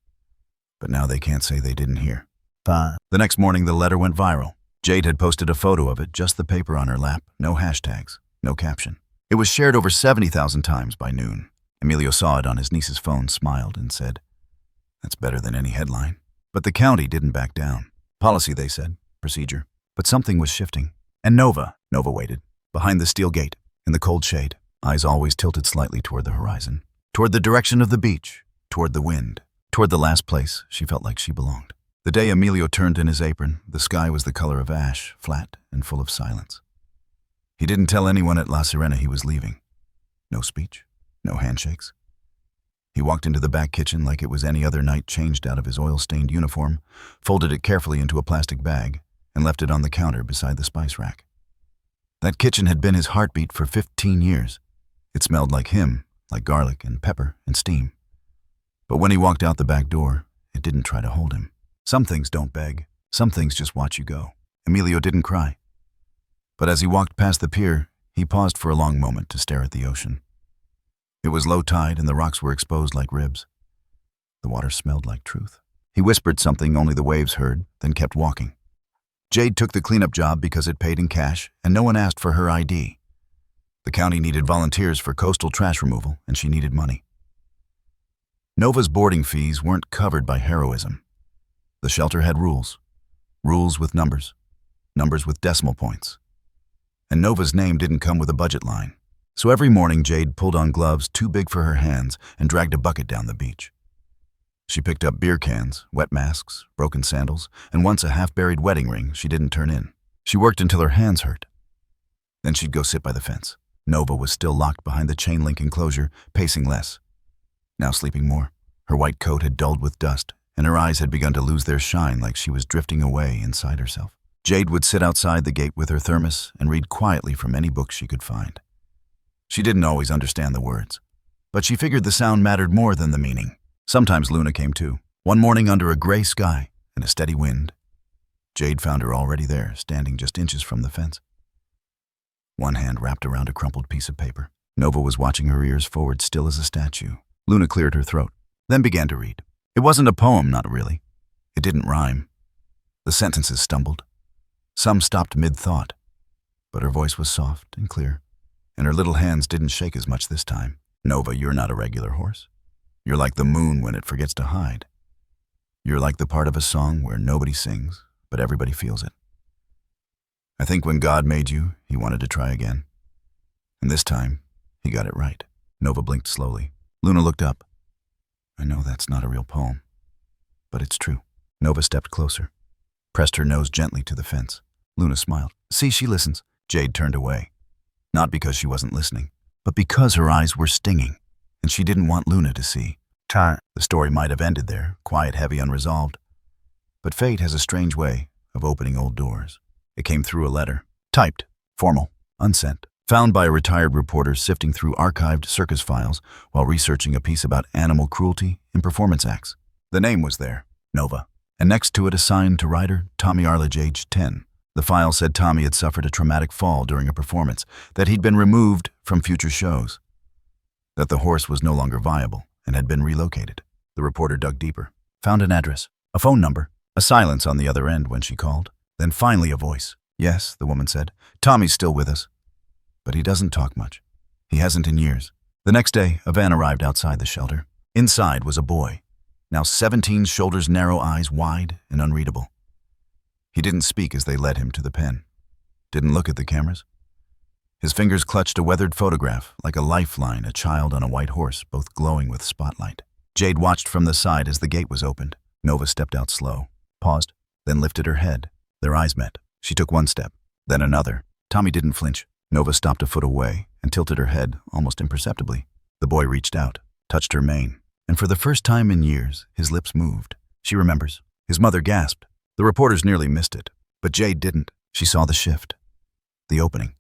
But now they can't say they didn't hear. Fine. The next morning, the letter went viral. Jade had posted a photo of it, just the paper on her lap, no hashtags, no caption. It was shared over 70,000 times by noon. Emilio saw it on his niece's phone, smiled, and said, That's better than any headline. But the county didn't back down. Policy, they said, procedure. But something was shifting. And Nova waited, behind the steel gate, in the cold shade, eyes always tilted slightly toward the horizon, toward the direction of the beach, toward the wind, toward the last place she felt like she belonged. The day Emilio turned in his apron, the sky was the color of ash, flat and full of silence. He didn't tell anyone at La Sirena he was leaving. No speech, no handshakes. He walked into the back kitchen like it was any other night, changed out of his oil-stained uniform, folded it carefully into a plastic bag, and left it on the counter beside the spice rack. That kitchen had been his heartbeat for 15 years. It smelled like him, like garlic and pepper and steam. But when he walked out the back door, it didn't try to hold him. Some things don't beg. Some things just watch you go. Emilio didn't cry. But as he walked past the pier, he paused for a long moment to stare at the ocean. It was low tide and the rocks were exposed like ribs. The water smelled like truth. He whispered something only the waves heard, then kept walking. Jade took the cleanup job because it paid in cash and no one asked for her ID. The county needed volunteers for coastal trash removal and she needed money. Nova's boarding fees weren't covered by heroism. The shelter had rules. Rules with numbers. Numbers with decimal points. And Nova's name didn't come with a budget line. So every morning Jade pulled on gloves too big for her hands and dragged a bucket down the beach. She picked up beer cans, wet masks, broken sandals, and once a half-buried wedding ring she didn't turn in. She worked until her hands hurt. Then she'd go sit by the fence. Nova was still locked behind the chain-link enclosure, pacing less. Now sleeping more. Her white coat had dulled with dust, and her eyes had begun to lose their shine like she was drifting away inside herself. Jade would sit outside the gate with her thermos and read quietly from any book she could find. She didn't always understand the words, but she figured the sound mattered more than the meaning. Sometimes Luna came too. One morning under a gray sky and a steady wind, Jade found her already there, standing just inches from the fence. One hand wrapped around a crumpled piece of paper. Nova was watching her ears forward, still as a statue. Luna cleared her throat, then began to read. It wasn't a poem, not really. It didn't rhyme. The sentences stumbled. Some stopped mid-thought. But her voice was soft and clear, and her little hands didn't shake as much this time. Nova, you're not a regular horse. You're like the moon when it forgets to hide. You're like the part of a song where nobody sings, but everybody feels it. I think when God made you, he wanted to try again. And this time, he got it right. Nova blinked slowly. Luna looked up. I know that's not a real poem, but it's true. Nova stepped closer, pressed her nose gently to the fence. Luna smiled. See, she listens. Jade turned away. Not because she wasn't listening, but because her eyes were stinging, and she didn't want Luna to see. The story might have ended there, quiet, heavy, unresolved. But fate has a strange way of opening old doors. It came through a letter, typed, formal, unsent, found by a retired reporter sifting through archived circus files while researching a piece about animal cruelty in performance acts. The name was there, Nova, and next to it assigned to writer Tommy Arledge, age 10. The file said Tommy had suffered a traumatic fall during a performance, that he'd been removed from future shows, that the horse was no longer viable and had been relocated. The reporter dug deeper, found an address, a phone number, a silence on the other end when she called. Then finally a voice. Yes, the woman said. Tommy's still with us. But he doesn't talk much. He hasn't in years. The next day, a van arrived outside the shelter. Inside was a boy, now 17, shoulders narrow, eyes wide and unreadable. He didn't speak as they led him to the pen. Didn't look at the cameras. His fingers clutched a weathered photograph, like a lifeline, a child on a white horse, both glowing with spotlight. Jade watched from the side as the gate was opened. Nova stepped out slow, paused, then lifted her head. Their eyes met. She took one step, then another. Tommy didn't flinch. Nova stopped a foot away and tilted her head almost imperceptibly. The boy reached out, touched her mane, and for the first time in years, his lips moved. She remembers. His mother gasped. The reporters nearly missed it, but Jade didn't. She saw the shift, the opening.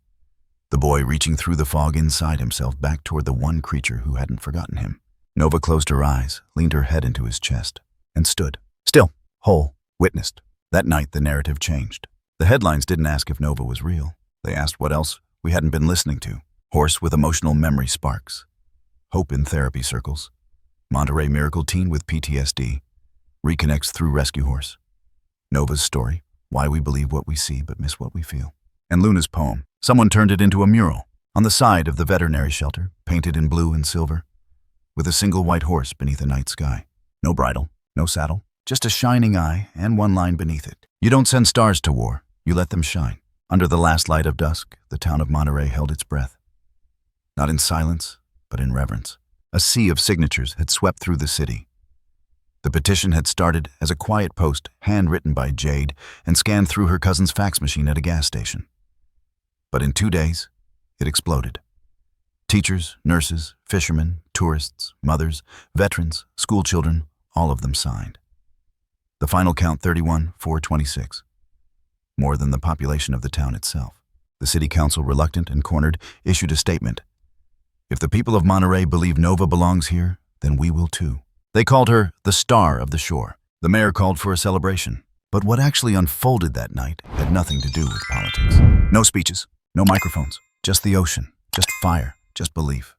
The boy reaching through the fog inside himself back toward the one creature who hadn't forgotten him. Nova closed her eyes, leaned her head into his chest, and stood. Still, whole, witnessed. That night, the narrative changed. The headlines didn't ask if Nova was real. They asked what else we hadn't been listening to. Horse with emotional memory sparks. Hope in therapy circles. Monterey miracle teen with PTSD. Reconnects through rescue horse. Nova's story. Why we believe what we see but miss what we feel. And Luna's poem. Someone turned it into a mural on the side of the veterinary shelter, painted in blue and silver, with a single white horse beneath a night sky. No bridle, no saddle, just a shining eye and one line beneath it. You don't send stars to war, you let them shine. Under the last light of dusk, the town of Monterey held its breath. Not in silence, but in reverence. A sea of signatures had swept through the city. The petition had started as a quiet post handwritten by Jade and scanned through her cousin's fax machine at a gas station. But in 2 days, it exploded. Teachers, nurses, fishermen, tourists, mothers, veterans, schoolchildren, all of them signed. The final count 31,426. More than the population of the town itself. The city council, reluctant and cornered, issued a statement. If the people of Monterey believe Nova belongs here, then we will too. They called her the star of the shore. The mayor called for a celebration. But what actually unfolded that night had nothing to do with politics. No speeches, no microphones, just the ocean, just fire, just belief.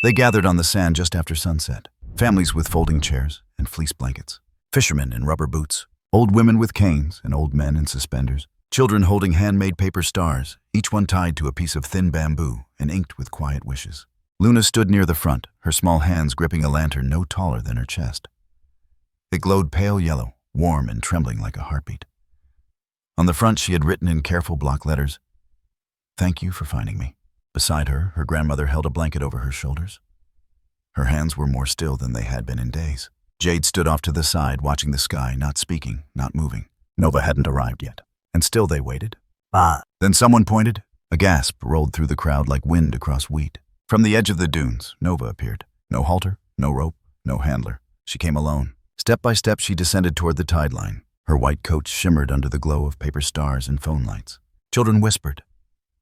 They gathered on the sand just after sunset, families with folding chairs and fleece blankets, fishermen in rubber boots, old women with canes and old men in suspenders, children holding handmade paper stars, each one tied to a piece of thin bamboo and inked with quiet wishes. Luna stood near the front, her small hands gripping a lantern no taller than her chest. It glowed pale yellow, warm and trembling like a heartbeat. On the front she had written in careful block letters, "Thank you for finding me." Beside her, her grandmother held a blanket over her shoulders. Her hands were more still than they had been in days. Jade stood off to the side, watching the sky, not speaking, not moving. Nova hadn't arrived yet, and still they waited. Then someone pointed. A gasp rolled through the crowd like wind across wheat. From the edge of the dunes, Nova appeared. No halter, no rope, no handler. She came alone. Step by step she descended toward the tide line. Her white coat shimmered under the glow of paper stars and phone lights. Children whispered.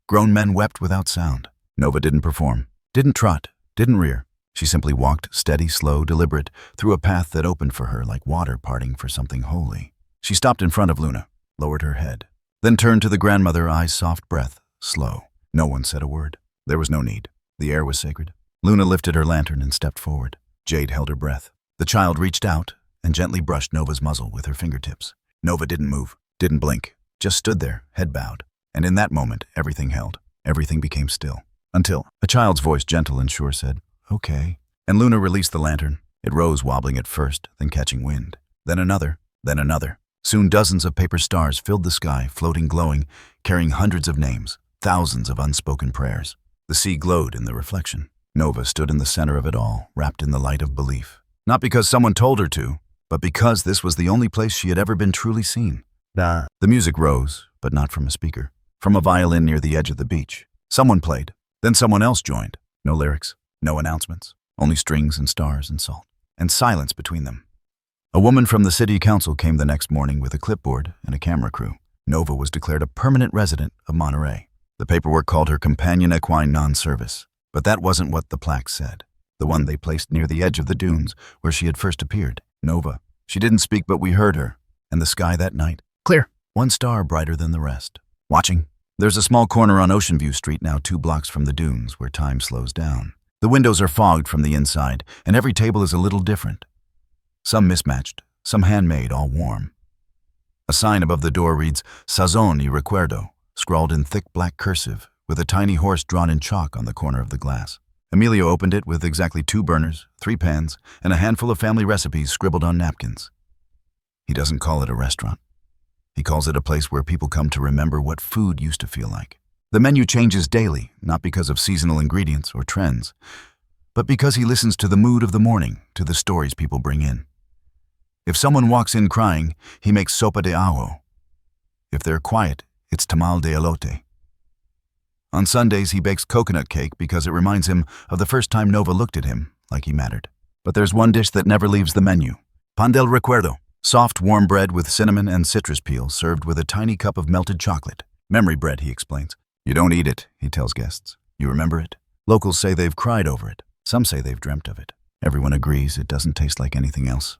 Grown men wept without sound. Nova didn't perform, didn't trot, didn't rear. She simply walked, steady, slow, deliberate, through a path that opened for her like water parting for something holy. She stopped in front of Luna, lowered her head, then turned to the grandmother, eyes soft, breath slow. No one said a word. There was no need. The air was sacred. Luna lifted her lantern and stepped forward. Jade held her breath. The child reached out and gently brushed Nova's muzzle with her fingertips. Nova didn't move, didn't blink, just stood there, head bowed. And in that moment, everything held. Everything became still. Until a child's voice, gentle and sure, said, "Okay." And Luna released the lantern. It rose, wobbling at first, then catching wind. Then another, then another. Soon dozens of paper stars filled the sky, floating, glowing, carrying hundreds of names, thousands of unspoken prayers. The sea glowed in the reflection. Nova stood in the center of it all, wrapped in the light of belief. Not because someone told her to, but because this was the only place she had ever been truly seen. The music rose, but not from a speaker. From a violin near the edge of the beach. Someone played. Then someone else joined. No lyrics, no announcements, only strings and stars and salt, and silence between them. A woman from the city council came the next morning with a clipboard and a camera crew. Nova was declared a permanent resident of Monterey. The paperwork called her companion equine non-service, but that wasn't what the plaque said. The one they placed near the edge of the dunes where she had first appeared. Nova. She didn't speak, but we heard her. And the sky that night, clear. One star brighter than the rest. Watching. There's a small corner on Ocean View Street now 2 blocks from the dunes where time slows down. The windows are fogged from the inside, and every table is a little different. Some mismatched, some handmade, all warm. A sign above the door reads, "Sazon y Recuerdo," scrawled in thick black cursive, with a tiny horse drawn in chalk on the corner of the glass. Emilio opened it with exactly 2 burners, 3 pans, and a handful of family recipes scribbled on napkins. He doesn't call it a restaurant. He calls it a place where people come to remember what food used to feel like. The menu changes daily, not because of seasonal ingredients or trends, but because he listens to the mood of the morning, to the stories people bring in. If someone walks in crying, he makes sopa de ajo. If they're quiet, it's tamal de elote. On Sundays, he bakes coconut cake because it reminds him of the first time Nova looked at him like he mattered. But there's one dish that never leaves the menu. Pan del Recuerdo. Soft, warm bread with cinnamon and citrus peel served with a tiny cup of melted chocolate. Memory bread, he explains. You don't eat it, he tells guests. You remember it. Locals say they've cried over it. Some say they've dreamt of it. Everyone agrees it doesn't taste like anything else.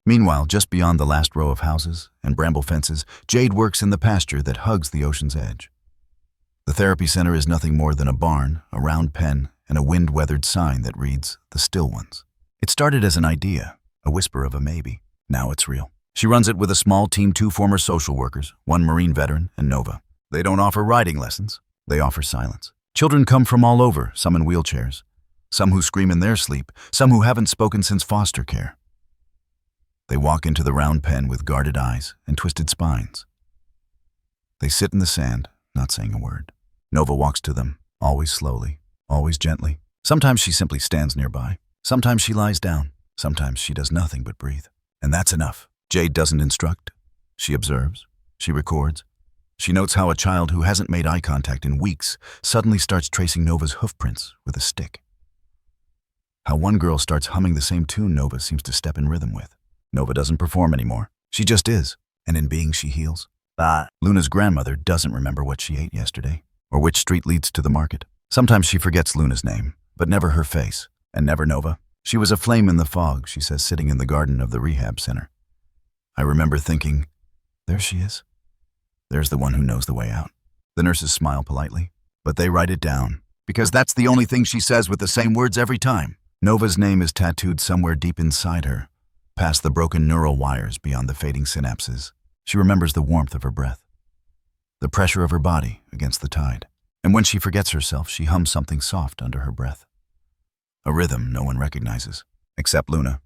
Meanwhile, just beyond the last row of houses and bramble fences, Jade works in the pasture that hugs the ocean's edge. The therapy center is nothing more than a barn, a round pen, and a wind-weathered sign that reads, "The Still Ones." It started as an idea, a whisper of a maybe. Now it's real. She runs it with a small team, 2 former social workers, 1 Marine veteran, and Nova. They don't offer riding lessons. They offer silence. Children come from all over, some in wheelchairs, some who scream in their sleep, some who haven't spoken since foster care. They walk into the round pen with guarded eyes and twisted spines. They sit in the sand, not saying a word. Nova walks to them, always slowly, always gently. Sometimes she simply stands nearby. Sometimes she lies down. Sometimes she does nothing but breathe. And that's enough. Jade doesn't instruct. She observes. She records. She notes how a child who hasn't made eye contact in weeks suddenly starts tracing Nova's hoofprints with a stick. How one girl starts humming the same tune Nova seems to step in rhythm with. Nova doesn't perform anymore. She just is. And in being, she heals. Luna's grandmother doesn't remember what she ate yesterday, or which street leads to the market. Sometimes she forgets Luna's name, but never her face, and never Nova. She was a flame in the fog, she says, sitting in the garden of the rehab center. I remember thinking, There she is. There's the one who knows the way out. The nurses smile politely, but they write it down, because that's the only thing she says with the same words every time. Nova's name is tattooed somewhere deep inside her, past the broken neural wires beyond the fading synapses. She remembers the warmth of her breath, the pressure of her body against the tide. And when she forgets herself, she hums something soft under her breath. A rhythm no one recognizes, except Luna.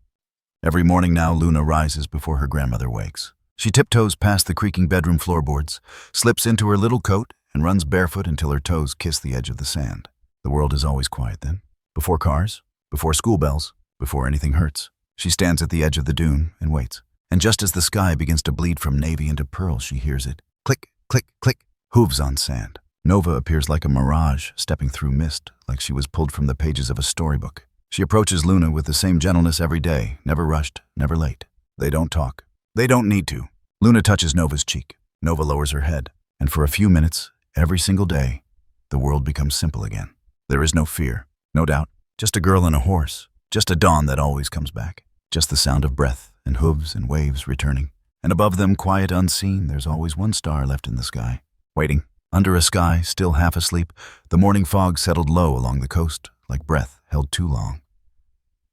Every morning now, Luna rises before her grandmother wakes. She tiptoes past the creaking bedroom floorboards, slips into her little coat, and runs barefoot until her toes kiss the edge of the sand. The world is always quiet then. Before cars, before school bells, before anything hurts. She stands at the edge of the dune and waits. And just as the sky begins to bleed from navy into pearl, she hears it. Click, click, click. Hooves on sand. Nova appears like a mirage, stepping through mist, like she was pulled from the pages of a storybook. She approaches Luna with the same gentleness every day, never rushed, never late. They don't talk. They don't need to. Luna touches Nova's cheek. Nova lowers her head. And for a few minutes, every single day, the world becomes simple again. There is no fear, no doubt. Just a girl and a horse. Just a dawn that always comes back. Just the sound of breath and hooves and waves returning. And above them, quiet, unseen, there's always one star left in the sky, waiting. Under a sky, still half asleep, the morning fog settled low along the coast, like breath held too long.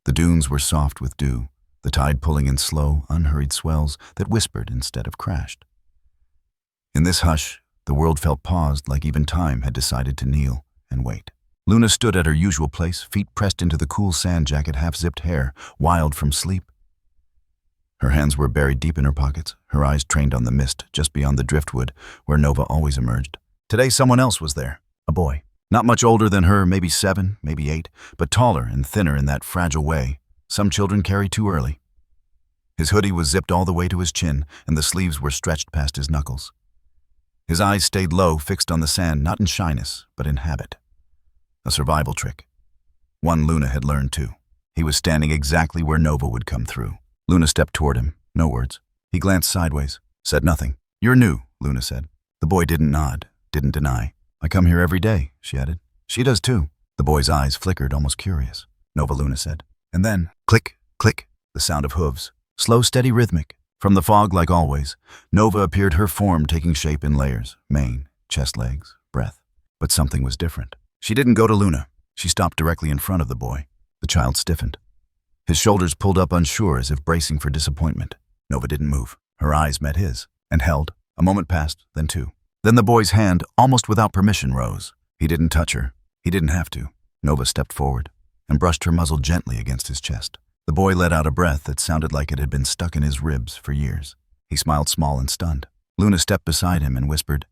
The dunes were soft with dew, the tide pulling in slow, unhurried swells that whispered instead of crashed. In this hush, the world felt paused, like even time had decided to kneel and wait. Luna stood at her usual place, feet pressed into the cool sand jacket, half-zipped hair, wild from sleep. Her hands were buried deep in her pockets, her eyes trained on the mist just beyond the driftwood where Nova always emerged. Today someone else was there, a boy. Not much older than her, maybe 7, maybe 8, but taller and thinner in that fragile way some children carry too early. His hoodie was zipped all the way to his chin, and the sleeves were stretched past his knuckles. His eyes stayed low, fixed on the sand, not in shyness, but in habit. A survival trick. One Luna had learned too. He was standing exactly where Nova would come through. Luna stepped toward him, no words. He glanced sideways, said nothing. "You're new," Luna said. The boy didn't nod, didn't deny. "I come here every day," she added. "She does too." The boy's eyes flickered, almost curious. "Nova," Luna said. And then, click, click, the sound of hooves. Slow, steady, rhythmic. From the fog, like always, Nova appeared, her form taking shape in layers, mane, chest, legs, breath. But something was different. She didn't go to Luna. She stopped directly in front of the boy. The child stiffened. His shoulders pulled up, unsure, as if bracing for disappointment. Nova didn't move. Her eyes met his, and held. A moment passed, then 2. Then the boy's hand, almost without permission, rose. He didn't touch her. He didn't have to. Nova stepped forward and brushed her muzzle gently against his chest. The boy let out a breath that sounded like it had been stuck in his ribs for years. He smiled, small and stunned. Luna stepped beside him and whispered,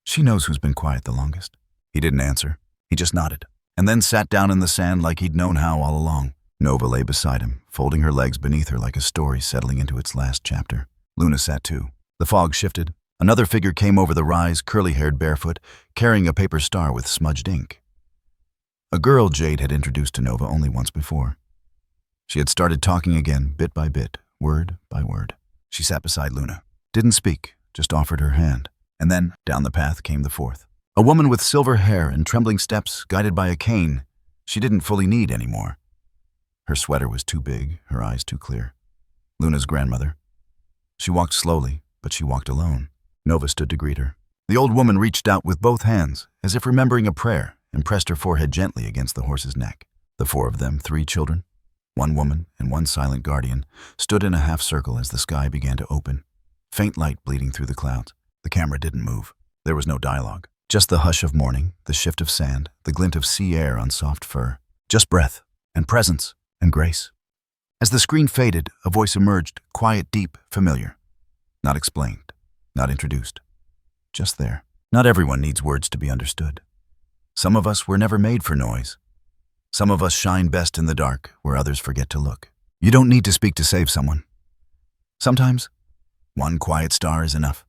"She knows who's been quiet the longest." He didn't answer. He just nodded, and then sat down in the sand like he'd known how all along. Nova lay beside him, folding her legs beneath her like a story settling into its last chapter. Luna sat too. The fog shifted. Another figure came over the rise, curly-haired, barefoot, carrying a paper star with smudged ink. A girl Jade had introduced to Nova only once before. She had started talking again, bit by bit, word by word. She sat beside Luna, didn't speak, just offered her hand. And then, down the path came the fourth. A woman with silver hair and trembling steps, guided by a cane she didn't fully need anymore. Her sweater was too big, her eyes too clear. Luna's grandmother. She walked slowly, but she walked alone. Nova stood to greet her. The old woman reached out with both hands, as if remembering a prayer, and pressed her forehead gently against the horse's neck. The 4 of them, 3 children, 1 woman and 1 silent guardian, stood in a half circle as the sky began to open. Faint light bleeding through the clouds. The camera didn't move. There was no dialogue. Just the hush of morning, the shift of sand, the glint of sea air on soft fur. Just breath, and presence, and grace. As the screen faded, a voice emerged, quiet, deep, familiar. Not explained, not introduced. Just there. Not everyone needs words to be understood. Some of us were never made for noise. Some of us shine best in the dark, where others forget to look. You don't need to speak to save someone. Sometimes, 1 quiet star is enough.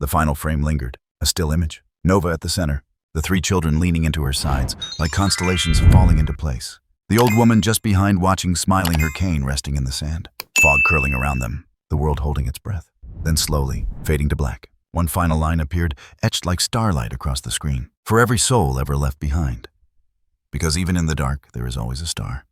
The final frame lingered, a still image. Nova at the center, the 3 children leaning into her sides, like constellations falling into place. The old woman just behind watching, smiling, her cane resting in the sand. Fog curling around them, the world holding its breath. Then slowly, fading to black. 1 final line appeared, etched like starlight across the screen. For every soul ever left behind. Because even in the dark, there is always a star.